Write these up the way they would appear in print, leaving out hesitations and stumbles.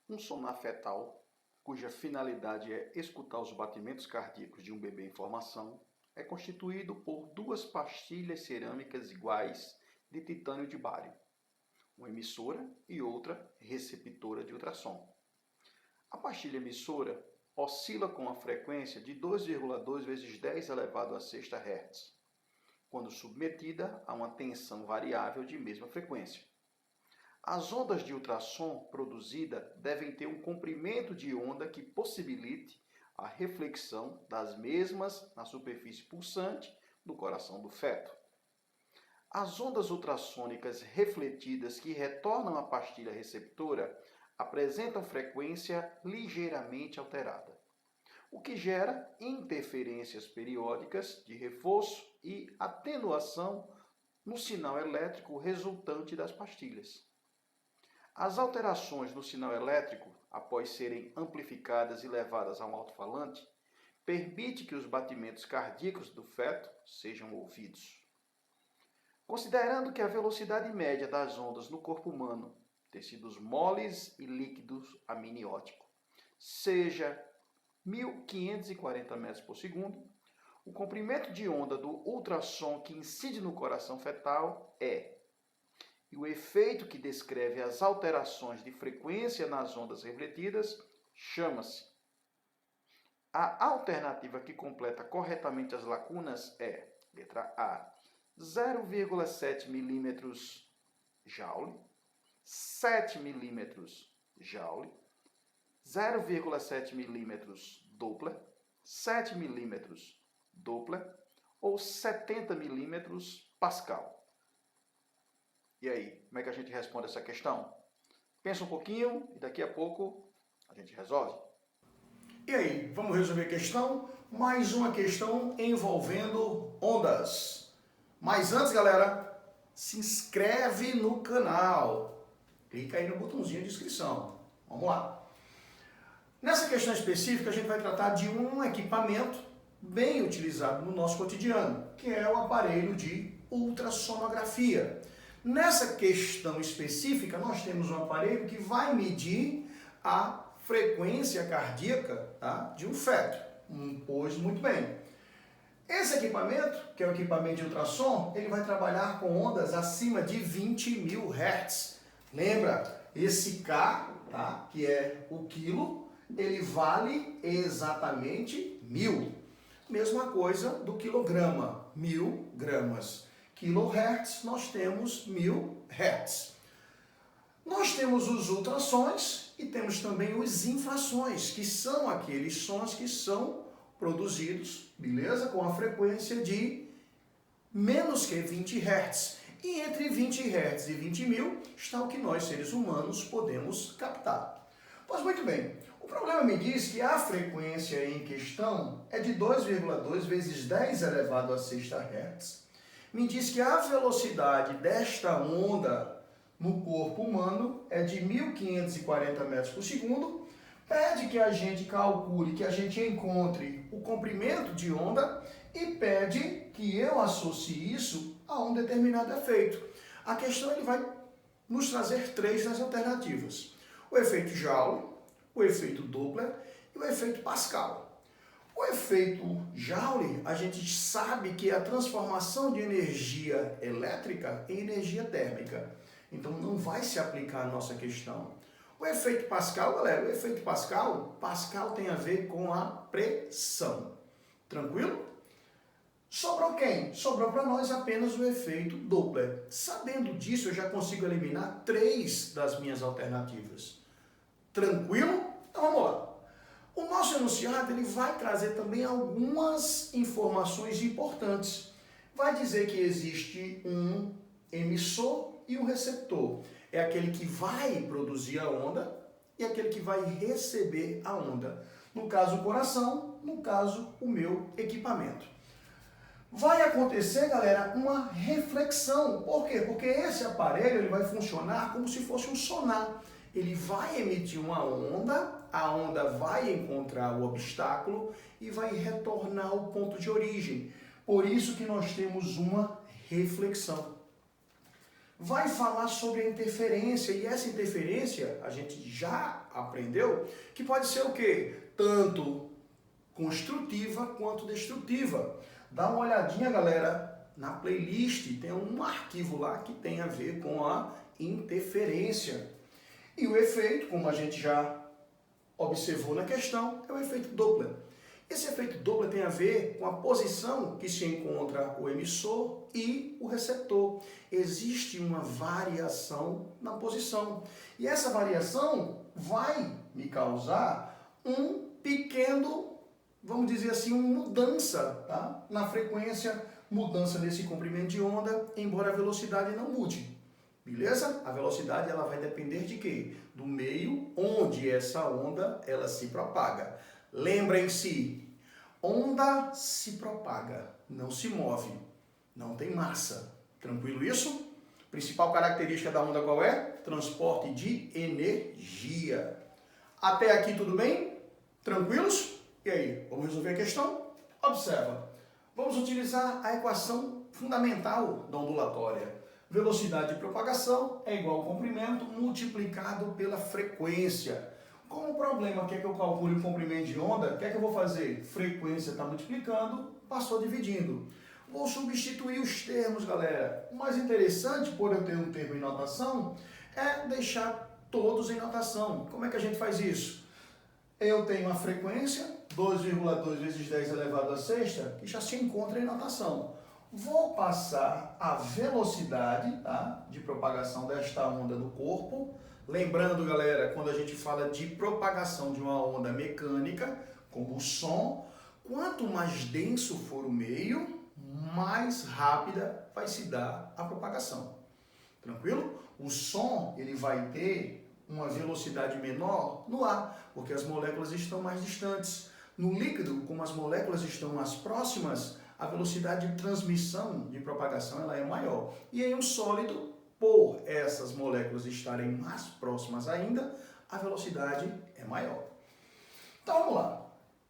Um sonar fetal, cuja finalidade é escutar os batimentos cardíacos de um bebê em formação, é constituído por duas pastilhas cerâmicas iguais de titânio de bário, uma emissora e outra receptora de ultrassom. A pastilha emissora oscila com a frequência de 2,2 vezes 10 elevado a sexta Hz, quando submetida a uma tensão variável de mesma frequência. As ondas de ultrassom produzidas devem ter um comprimento de onda que possibilite a reflexão das mesmas na superfície pulsante do coração do feto. As ondas ultrassônicas refletidas que retornam à pastilha receptora apresentam frequência ligeiramente alterada, o que gera interferências periódicas de reforço e atenuação no sinal elétrico resultante das pastilhas. As alterações no sinal elétrico, após serem amplificadas e levadas a um alto-falante, permite que os batimentos cardíacos do feto sejam ouvidos. Considerando que a velocidade média das ondas no corpo humano, tecidos moles e líquidos amniótico, seja 1.540 metros por segundo, o comprimento de onda do ultrassom que incide no coração fetal e o efeito que descreve as alterações de frequência nas ondas refletidas chama-se. A alternativa que completa corretamente as lacunas é, letra A, 0,7 milímetros Joule, 7 milímetros Joule, 0,7 milímetros Doppler, 7 milímetros Doppler ou 70 milímetros Pascal. E aí, como é que a gente responde essa questão? Pensa um pouquinho e daqui a pouco a gente resolve. E aí, vamos resolver a questão? Mais uma questão envolvendo ondas. Mas antes, galera, se inscreve no canal. Clica aí no botãozinho de inscrição. Vamos lá. Nessa questão específica, a gente vai tratar de um equipamento bem utilizado no nosso cotidiano, que é o aparelho de ultrassonografia. Nessa questão específica, nós temos um aparelho que vai medir a frequência cardíaca, tá, de um feto. Pois muito bem. Esse equipamento, que é o equipamento de ultrassom, ele vai trabalhar com ondas acima de 20.000 Hz. Lembra, esse K, tá, que é o quilo, ele vale exatamente 1.000. Mesma coisa do quilograma, 1.000 gramas. Kilohertz, nós temos 1.000 Hz. Nós temos os ultrassons e temos também os infrassons, que são aqueles sons que são produzidos, beleza? Com a frequência de menos que 20 Hz. E entre 20 Hz e 20.000 está o que nós, seres humanos, podemos captar. Pois muito bem, o problema me diz que a frequência em questão é de 2,2 vezes 10 elevado a sexta Hz. Me diz que a velocidade desta onda no corpo humano é de 1.540 metros por segundo. Pede que a gente calcule, que a gente encontre o comprimento de onda e pede que eu associe isso a um determinado efeito. A questão ele vai nos trazer três das alternativas. O efeito Joule, o efeito Doppler e o efeito Pascal. O efeito Joule, a gente sabe que é a transformação de energia elétrica em energia térmica. Então não vai se aplicar a nossa questão. O efeito Pascal, galera, o efeito Pascal tem a ver com a pressão. Tranquilo? Sobrou quem? Sobrou para nós apenas o efeito Doppler. Sabendo disso, eu já consigo eliminar três das minhas alternativas. Tranquilo? Então vamos lá. O nosso enunciado ele vai trazer também algumas informações importantes. Vai dizer que existe um emissor e um receptor. É aquele que vai produzir a onda e aquele que vai receber a onda. No caso, o coração, no caso, o meu equipamento. Vai acontecer, galera, uma reflexão. Por quê? Porque esse aparelho ele vai funcionar como se fosse um sonar. Ele vai emitir uma onda, a onda vai encontrar o obstáculo e vai retornar ao ponto de origem. Por isso que nós temos uma reflexão. vai falar sobre a interferência, e essa interferência a gente já aprendeu que pode ser o quê? Tanto construtiva quanto destrutiva. Dá uma olhadinha, galera, na playlist, tem um arquivo lá que tem a ver com a interferência. E o efeito, como a gente já observou na questão, é o efeito Doppler. Esse efeito Doppler tem a ver com a posição que se encontra o emissor e o receptor. Existe uma variação na posição. E essa variação vai me causar um pequeno, vamos dizer assim, uma mudança, tá? Na frequência, mudança nesse comprimento de onda, embora a velocidade não mude. Beleza? A velocidade ela vai depender de quê? Do meio onde essa onda ela se propaga. Lembrem-se, onda se propaga, não se move, não tem massa. Tranquilo isso? Principal característica da onda qual é? Transporte de energia. Até aqui tudo bem? Tranquilos? E aí, vamos resolver a questão? Observa. Vamos utilizar a equação fundamental da ondulatória. Velocidade de propagação é igual ao comprimento multiplicado pela frequência. Como o problema quer que eu calcule o comprimento de onda, o que é que eu vou fazer? Frequência está multiplicando, passou dividindo. Vou substituir os termos, galera. O mais interessante, por eu ter um termo em notação, é deixar todos em notação. Como é que a gente faz isso? Eu tenho a frequência, 2,2 vezes 10 elevado a sexta, que já se encontra em notação. Vou passar a velocidade, tá, de propagação desta onda no corpo. Lembrando, galera, quando a gente fala de propagação de uma onda mecânica, como o som, quanto mais denso for o meio, mais rápida vai se dar a propagação. Tranquilo? O som ele vai ter uma velocidade menor no ar, porque as moléculas estão mais distantes. No líquido, como as moléculas estão mais próximas, a velocidade de transmissão, de propagação, ela é maior. E em um sólido, por essas moléculas estarem mais próximas ainda, a velocidade é maior. Então vamos lá.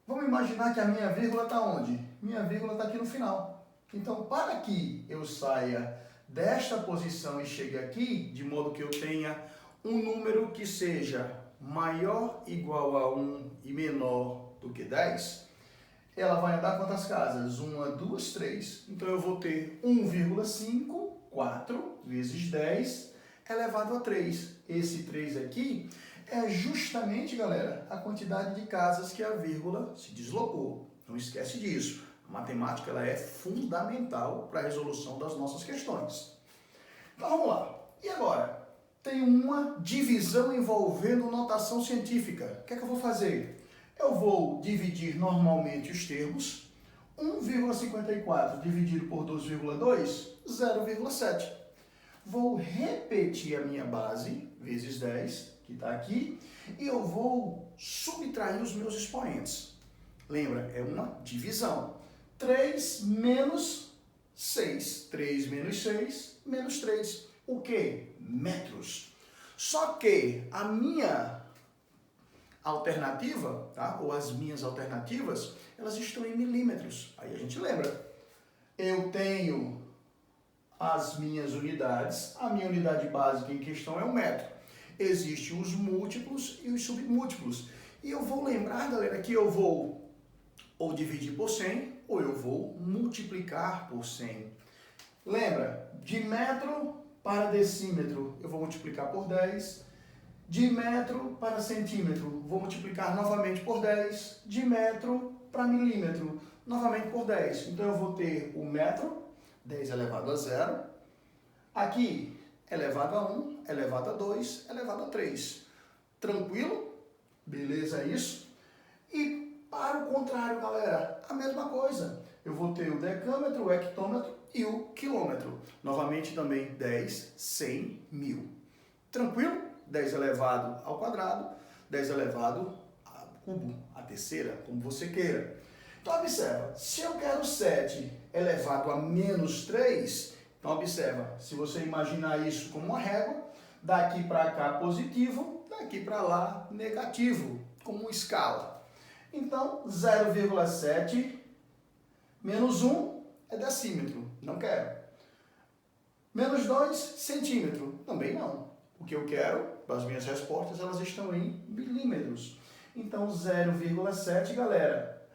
Vamos imaginar que a minha vírgula está onde? Minha vírgula está aqui no final. Então, para que eu saia desta posição e chegue aqui, de modo que eu tenha um número que seja maior ou igual a 1 e menor do que 10, ela vai andar quantas casas? 1, 2, 3. Então eu vou ter 1,5, 4 vezes 10 elevado a 3. Esse 3 aqui é justamente, galera, a quantidade de casas que a vírgula se deslocou. Não esquece disso. A matemática ela é fundamental para a resolução das nossas questões. Então vamos lá. E agora? Tem uma divisão envolvendo notação científica. O que é que eu vou fazer? Eu vou dividir normalmente os termos. 1,54 dividido por 2,2, 0,7. Vou repetir a minha base, vezes 10, que está aqui, e eu vou subtrair os meus expoentes. Lembra, é uma divisão. 3 menos 6. 3 menos 6, menos 3. O quê? Metros. Só que a minha alternativa, tá? Ou as minhas alternativas, elas estão em milímetros. Aí a gente lembra. Eu tenho as minhas unidades, a minha unidade básica em questão é um metro. Existem os múltiplos e os submúltiplos. E eu vou lembrar, galera, que eu vou ou dividir por 100 ou eu vou multiplicar por 100. Lembra, de metro para decímetro eu vou multiplicar por 10. De metro para centímetro, vou multiplicar novamente por 10. De metro para milímetro, novamente por 10. Então, eu vou ter o metro, 10 elevado a 0. Aqui, elevado a 1, elevado a 2, elevado a 3. Tranquilo? Beleza isso? E para o contrário, galera, a mesma coisa. Eu vou ter o decâmetro, o hectômetro e o quilômetro. Novamente também 10, 100, 1000. Tranquilo? 10 elevado ao quadrado, 10 elevado ao cubo, a terceira, como você queira. Então, observa, se eu quero 7 elevado a menos 3, então, observa, se você imaginar isso como uma régua, daqui para cá positivo, daqui para lá negativo, como uma escala. Então, 0,7 menos 1 é decímetro, não quero. Menos 2 centímetros, também não. O que eu quero, as minhas respostas, elas estão em milímetros. Então, 0,7, galera,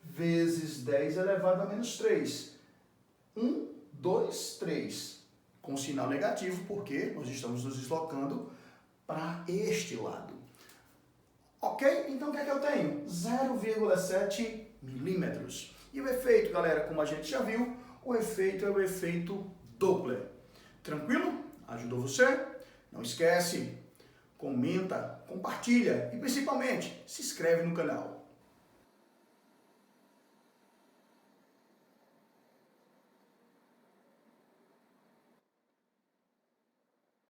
vezes 10 elevado a menos 3. 1, 2, 3. Com sinal negativo, porque nós estamos nos deslocando para este lado. Ok? Então, o que é que eu tenho? 0,7 milímetros. E o efeito, galera, como a gente já viu, o efeito é o efeito Doppler. Tranquilo? Ajudou você? Não esquece, comenta, compartilha e principalmente se inscreve no canal.